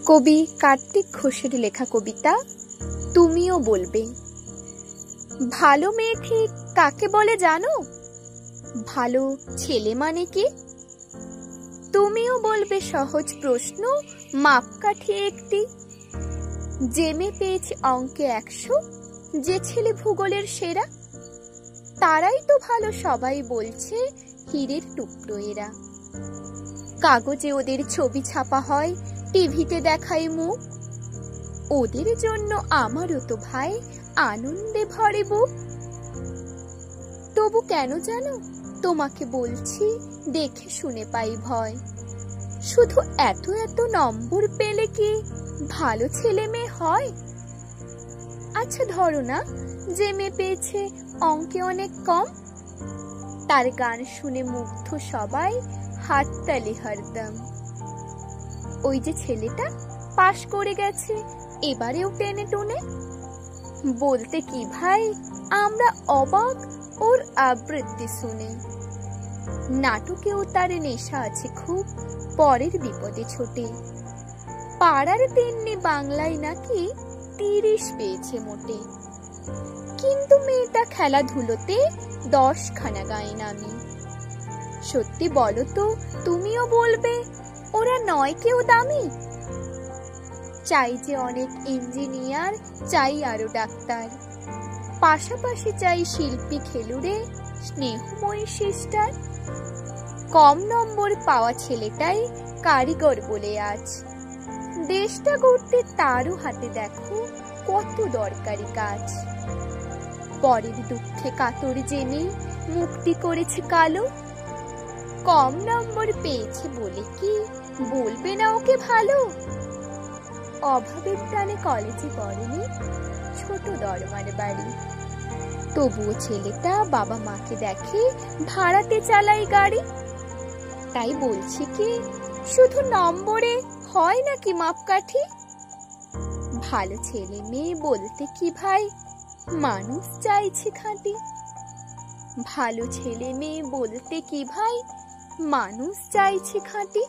কবি কার্তিক ঘোষের লেখা কবিতা তুমিও বলবে। ভালো মেয়ে ঠিক কাকে বলে জানো? ভালো ছেলে মানে কি? তুমিও বলবে সহজ প্রশ্ন, মাপকাঠি একটি। যে মেয়ে পেয়েছে অঙ্কে 100, যে ছেলে ভূগোলের সেরা, তারাই তো ভালো, সবাই বলছে হীরের টুকরো এরা। কাগজে ওদের ছবি ছাপা হয়, টিভিতে দেখায় মুখ, ওদের জন্য আমারও তো ভাই আনন্দে ভরে বুক। তবু কেন জানো তোমাকে বলছি, দেখে শুনে পাই ভয়। শুধু এত এত নম্বর পেলে কি ভালো ছেলে মেয়ে হয়? আচ্ছা ধরো না, যে মেয়ে পেয়েছে অঙ্কে অনেক কম, তার গান শুনে মুগ্ধ সবাই, হাততালি হরদম। ওই যে ছেলেটা পাশ করে গেছে এবারেও টেনে টুনে, বলতে কি ভাই আমরা অবাক ওর আবৃত্তি শুনে। নাটকেও তার নেশা আছে খুব, পরের বিপদে ছোটে। পাড়ার তেমনি বাংলায় নাকি 30 পেয়েছে মোটে। কিন্তু মেয়েটা খেলাধুলোতে 10 খানা গায়ে নামি। সত্যি বলো তো, তুমিও বলবে ওরা নয় কেউ দামি? চাই যে অনেক ইঞ্জিনিয়ার, চাই আরো ডাক্তার, পাশাপাশি চাই শিল্পী, খেলুড়ে, স্নেহময়ী সিস্টার। কম নম্বর পাওয়া ছেলেটাই কারিগর বলে আজ, দেশটা গড়তে তারও হাতে দেখো কত দরকারি কাজ। পরের দুঃখে কাতর জেনে মুক্তি করেছে কালো, কম নম্বর পেয়েছে বলে কি বলবে না ওকে ভালো? অভাবের টানে কলেজে পড়েনি, ছোট দরমার বাড়ি, তবুও ছেলেটা বাবা মাকে দেখে ভাড়াতে চালাই গাড়ি। তাই বলছি কি, শুধু নম্বরে হয় নাকি মাপকাঠি? ভালো ছেলে মেয়ে বলতে কি ভাই মানুষ চাইছে খাঁটি। ভালো ছেলে মেয়ে বলতে কি ভাই মানুষ চাইছে খাঁটি।